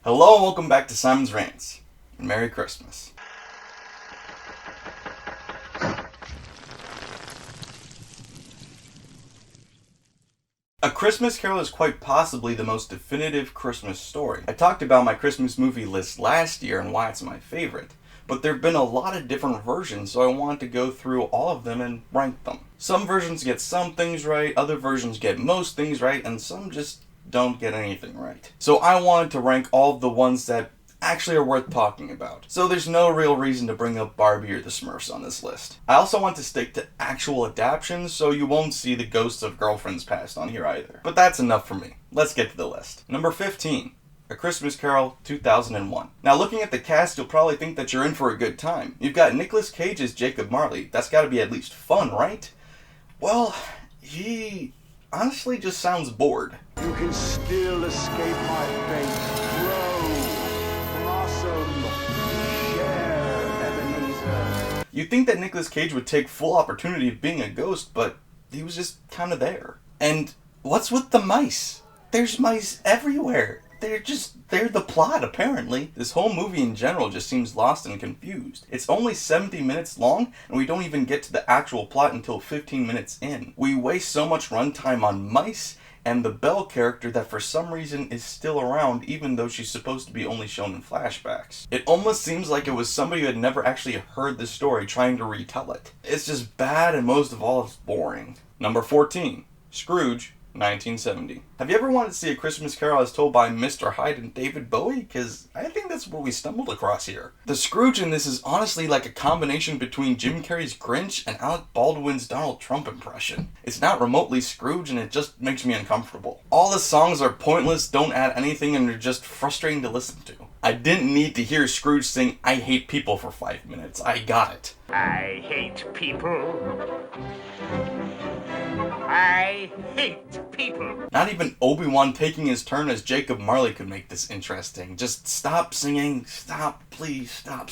Hello and welcome back to Simon's Rants. Merry Christmas. A Christmas Carol is quite possibly the most definitive Christmas story. I talked about my Christmas movie list last year and why it's my favorite, but there have been a lot of different versions, so I wanted to go through all of them and rank them. Some versions get some things right, other versions get most things right, and some just don't get anything right. So I wanted to rank all of the ones that actually are worth talking about. So there's no real reason to bring up Barbie or the Smurfs on this list. I also want to stick to actual adaptions, so you won't see the ghosts of girlfriends past on here either. But that's enough for me. Let's get to the list. Number 15. A Christmas Carol, 2001. Now looking at the cast, you'll probably think that you're in for a good time. You've got Nicolas Cage as Jacob Marley. That's gotta be at least fun, right? Well, he honestly just sounds bored. You can still escape my fate. Grow, blossom, share, Ebenezer. You'd think that Nicolas Cage would take full opportunity of being a ghost, but he was just kind of there. And what's with the mice? There's mice everywhere. They're the plot, apparently. This whole movie in general just seems lost and confused. It's only 70 minutes long, and we don't even get to the actual plot until 15 minutes in. We waste so much runtime on mice and the Belle character that for some reason is still around even though she's supposed to be only shown in flashbacks. It almost seems like it was somebody who had never actually heard the story trying to retell it. It's just bad, and most of all, it's boring. Number 14. Scrooged, 1970. Have you ever wanted to see A Christmas Carol as told by Mr. Hyde and David Bowie? Because I think that's what we stumbled across here. The Scrooge in this is honestly like a combination between Jim Carrey's Grinch and Alec Baldwin's Donald Trump impression. It's not remotely Scrooge, and it just makes me uncomfortable. All the songs are pointless, don't add anything, and they're just frustrating to listen to. I didn't need to hear Scrooge sing I Hate People for 5 minutes. I got it. I hate people. I hate people. Not even Obi-Wan taking his turn as Jacob Marley could make this interesting. Just stop singing. Stop, please. Stop.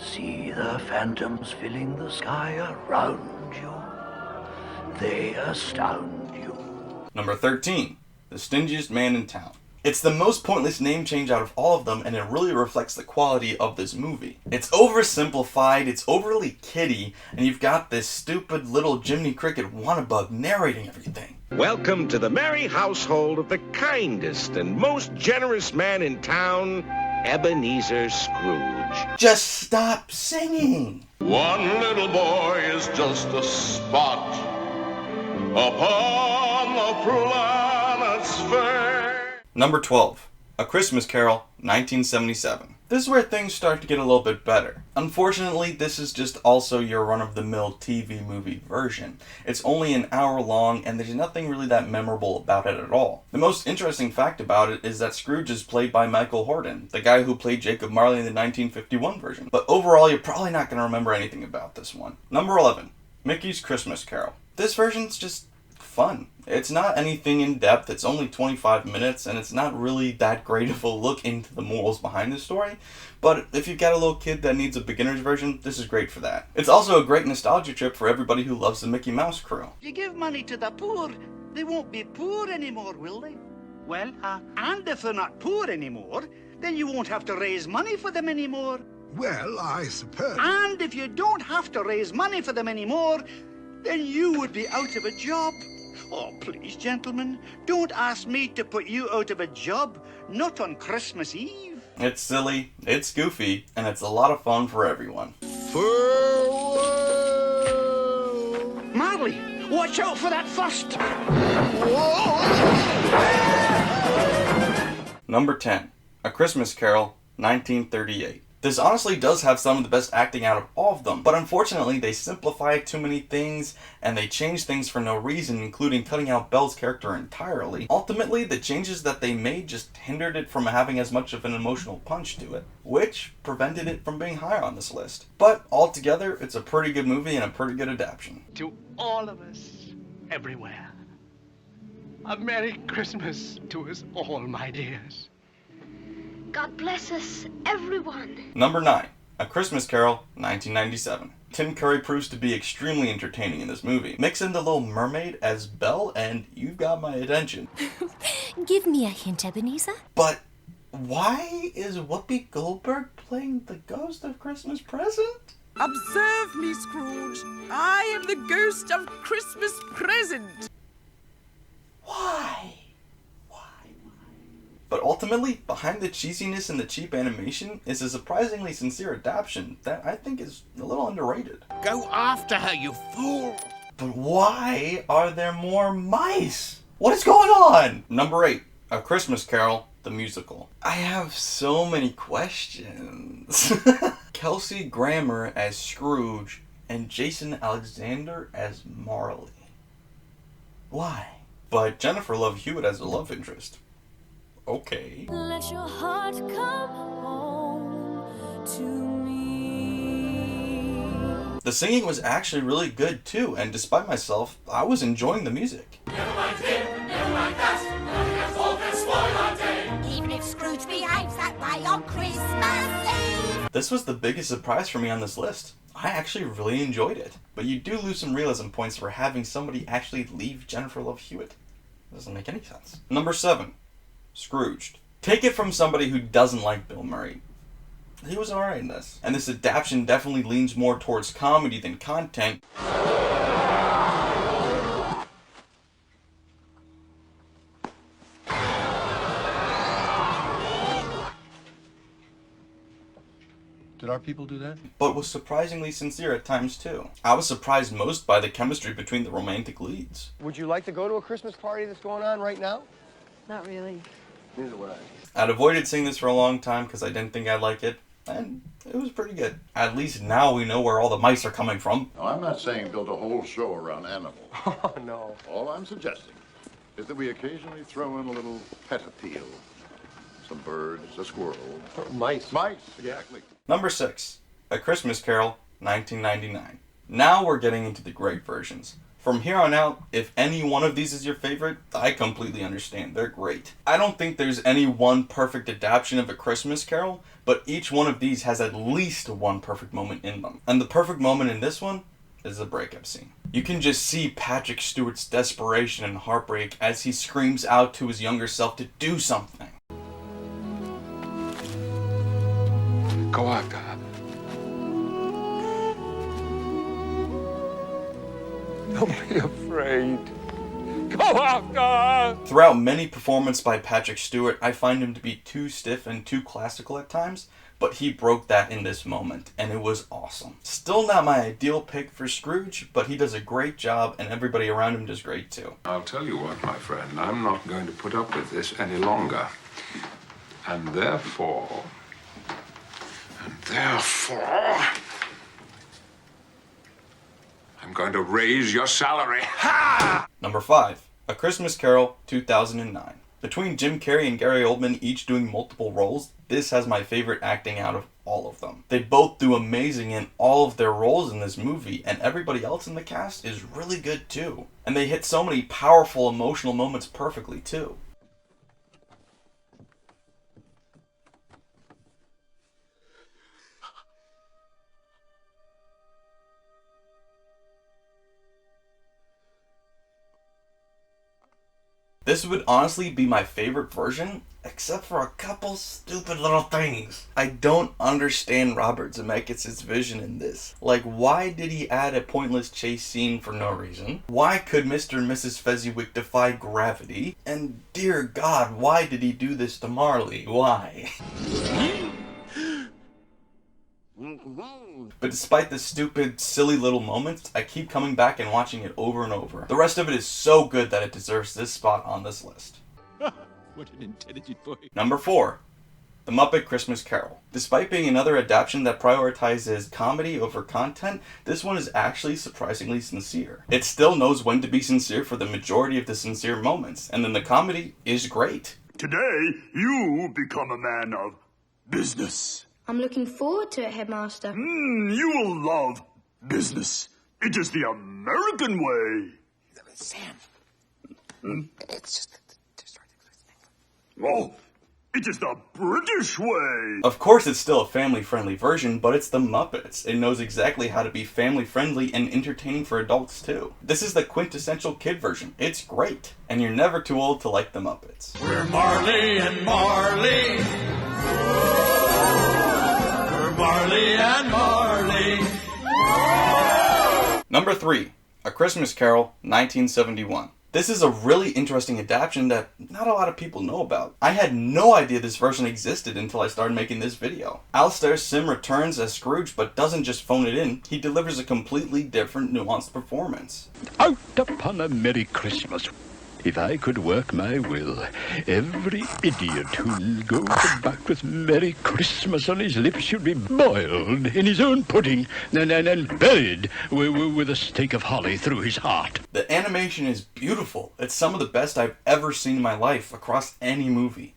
See the phantoms filling the sky around you. They astound you. Number 13. The Stingiest Man in Town. It's the most pointless name change out of all of them, and it really reflects the quality of this movie. It's oversimplified, it's overly kiddie, and you've got this stupid little Jiminy Cricket wannabug narrating everything. Welcome to the merry household of the kindest and most generous man in town, Ebenezer Scrooge. Just stop singing! One little boy is just a spot upon the planet's face. Number 12. A Christmas Carol, 1977. This is where things start to get a little bit better. Unfortunately, this is just also your run-of-the-mill TV movie version. It's only an hour long, and there's nothing really that memorable about it at all. The most interesting fact about it is that Scrooge is played by Michael Horton, the guy who played Jacob Marley in the 1951 version. But overall, you're probably not going to remember anything about this one. Number 11. Mickey's Christmas Carol. This version's just fun. It's not anything in depth, it's only 25 minutes, and it's not really that great of a look into the morals behind the story, but if you've got a little kid that needs a beginner's version, this is great for that. It's also a great nostalgia trip for everybody who loves the Mickey Mouse crew. If you give money to the poor, they won't be poor anymore, will they? Well, and if they're not poor anymore, then you won't have to raise money for them anymore. Well, I suppose. And if you don't have to raise money for them anymore, then you would be out of a job. Oh, please, gentlemen, don't ask me to put you out of a job, not on Christmas Eve. It's silly, it's goofy, and it's a lot of fun for everyone. Farewell. Marley, watch out for that first. Number 10. A Christmas Carol, 1938. This honestly does have some of the best acting out of all of them, but unfortunately they simplify too many things, and they change things for no reason, including cutting out Belle's character entirely. Ultimately, the changes that they made just hindered it from having as much of an emotional punch to it, which prevented it from being higher on this list. But altogether, it's a pretty good movie and a pretty good adaptation. To all of us, everywhere, a Merry Christmas to us all, my dears. God bless us, everyone. Number 9. A Christmas Carol, 1997. Tim Curry proves to be extremely entertaining in this movie. Mix in the Little Mermaid as Belle, and you've got my attention. Give me a hint, Ebenezer. But Why is Whoopi Goldberg playing the ghost of Christmas Present? Observe me, Scrooge. I am the ghost of Christmas Present. Why? But ultimately, behind the cheesiness and the cheap animation is a surprisingly sincere adaptation that I think is a little underrated. Go after her, you fool! But why are there more mice? What is going on? Number 8, A Christmas Carol, the musical. I have so many questions. Kelsey Grammer as Scrooge and Jason Alexander as Marley. Why? But Jennifer Love Hewitt as a love interest. Okay. Let your heart come home to me. The singing was actually really good too, and despite myself, I was enjoying the music. Never mind him, never mind that, nothing at all can spoil our day. Even if Scrooge behaves that way on Christmas Eve. This was the biggest surprise for me on this list. I actually really enjoyed it. But you do lose some realism points for having somebody actually leave Jennifer Love Hewitt. It doesn't make any sense. Number 7. Scrooged. Take it from somebody who doesn't like Bill Murray. He was alright in this. And this adaptation definitely leans more towards comedy than content. Did our people do that? But was surprisingly sincere at times too. I was surprised most by the chemistry between the romantic leads. Would you like to go to a Christmas party that's going on right now? Not really. Neither would I. I'd avoided seeing this for a long time because I didn't think I'd like it, and it was pretty good. At least now we know where all the mice are coming from. Now, I'm not saying build a whole show around animals. Oh, no. All I'm suggesting is that we occasionally throw in a little pet appeal. Some birds, a squirrel. Mice. Mice, exactly. Number 6, A Christmas Carol, 1999. Now we're getting into the great versions. From here on out, if any one of these is your favorite, I completely understand. They're great. I don't think there's any one perfect adaptation of A Christmas Carol, but each one of these has at least one perfect moment in them. And the perfect moment in this one is the breakup scene. You can just see Patrick Stewart's desperation and heartbreak as he screams out to his younger self to do something. Go after her. Don't be afraid. Go after her! Throughout many performances by Patrick Stewart, I find him to be too stiff and too classical at times, but he broke that in this moment, and it was awesome. Still not my ideal pick for Scrooge, but he does a great job, and everybody around him does great too. I'll tell you what, my friend, I'm not going to put up with this any longer. And therefore, I'm going to raise your salary. Ha! Number 5, A Christmas Carol, 2009. Between Jim Carrey and Gary Oldman each doing multiple roles, this has my favorite acting out of all of them. They both do amazing in all of their roles in this movie, and everybody else in the cast is really good too. And they hit so many powerful emotional moments perfectly too. This would honestly be my favorite version, except for a couple stupid little things. I don't understand Robert Zemeckis' vision in this. Like, why did he add a pointless chase scene for no reason? Why could Mr. and Mrs. Fezziwig defy gravity? And dear God, why did he do this to Marley? Why? But despite the stupid, silly little moments, I keep coming back and watching it over and over. The rest of it is so good that it deserves this spot on this list. What an intelligent boy. Number 4, The Muppet Christmas Carol. Despite being another adaptation that prioritizes comedy over content, this one is actually surprisingly sincere. It still knows when to be sincere for the majority of the sincere moments, and then the comedy is great. Today, you become a man of business. I'm looking forward to it, Headmaster. You will love business. It is the American way. Sam. It's just... Oh, it is the British way. Of course it's still a family-friendly version, but it's the Muppets. It knows exactly how to be family-friendly and entertaining for adults too. This is the quintessential kid version. It's great. And you're never too old to like the Muppets. We're Marley and Marley. Number 3, A Christmas Carol, 1971. This is a really interesting adaptation that not a lot of people know about. I had no idea this version existed until I started making this video. Alastair Sim returns as Scrooge, but doesn't just phone it in, he delivers a completely different, nuanced performance. Out upon a Merry Christmas. If I could work my will, every idiot who goes back with Merry Christmas on his lips should be boiled in his own pudding and buried with a stake of holly through his heart. The animation is beautiful. It's some of the best I've ever seen in my life across any movie.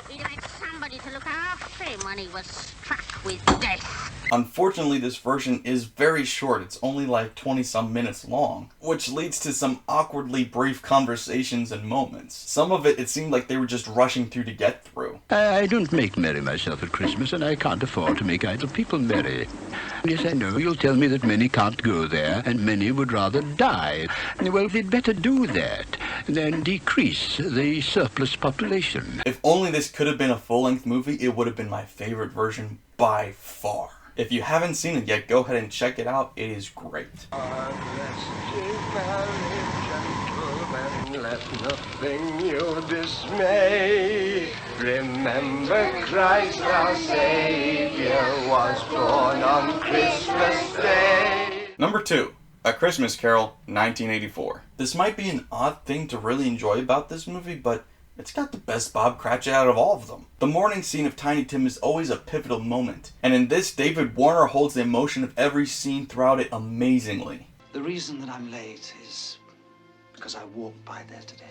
He'd had somebody to look after him when he was struck with death. Unfortunately, this version is very short. It's only like 20-some minutes long, which leads to some awkwardly brief conversations and moments. Some of it seemed like they were just rushing through to get through. I don't make merry myself at Christmas, and I can't afford to make idle people merry. Yes, I know, you'll tell me that many can't go there, and many would rather die. Well, they'd better do that, than decrease the surplus population. If only this could have been a full-length movie, it would have been my favorite version by far. If you haven't seen it yet, go ahead and check it out. It is great. Let nothing you dismay. Remember Christ our Savior was born on Christmas Day. Number 2, A Christmas Carol, 1984. This might be an odd thing to really enjoy about this movie, but it's got the best Bob Cratchit out of all of them. The morning scene of Tiny Tim is always a pivotal moment, and in this, David Warner holds the emotion of every scene throughout it amazingly. The reason that I'm late is because I walked by there today.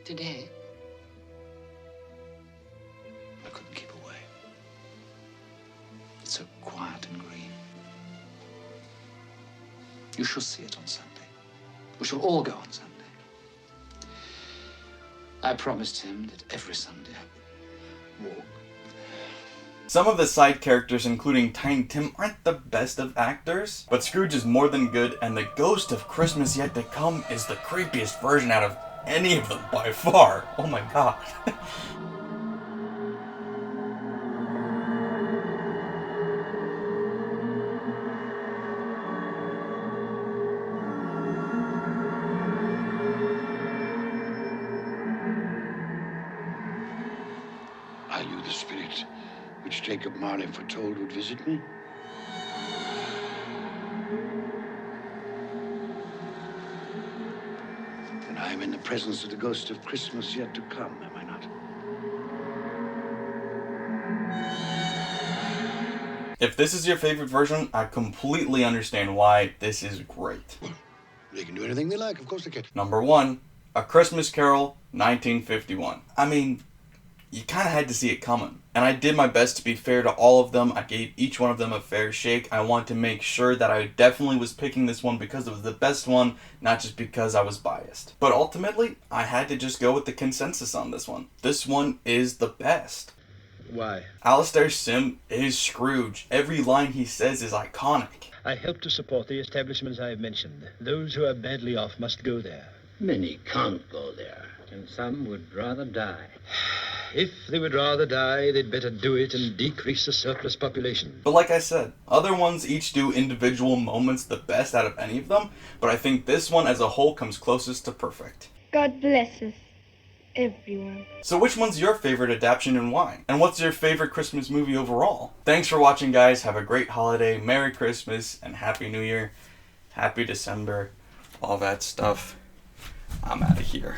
Today? I couldn't keep away. It's so quiet and green. You shall see it on Sunday. We shall all go on Sunday. I promised him that every Sunday I'd walk. Some of the side characters, including Tiny Tim, aren't the best of actors, but Scrooge is more than good, and the Ghost of Christmas Yet to Come is the creepiest version out of any of them by far. Oh my god. Are you the spirit which Jacob Marley foretold would visit me? Then I am in the presence of the ghost of Christmas yet to come, am I not? If this is your favorite version, I completely understand why. This is great. They can do anything they like, of course they can. Number 1, A Christmas Carol, 1951. I mean, you kind of had to see it coming. And I did my best to be fair to all of them. I gave each one of them a fair shake. I wanted to make sure that I definitely was picking this one because it was the best one, not just because I was biased. But ultimately, I had to just go with the consensus on this one. This one is the best. Why? Alastair Sim is Scrooge. Every line he says is iconic. I help to support the establishments I have mentioned. Those who are badly off must go there. Many can't go there. And some would rather die. If they would rather die, they'd better do it and decrease the surplus population. But like I said, other ones each do individual moments the best out of any of them, but I think this one as a whole comes closest to perfect. God bless us, everyone. So which one's your favorite adaptation and why? And what's your favorite Christmas movie overall? Thanks for watching, guys. Have a great holiday, Merry Christmas, and Happy New Year. Happy December, all that stuff. I'm out of here.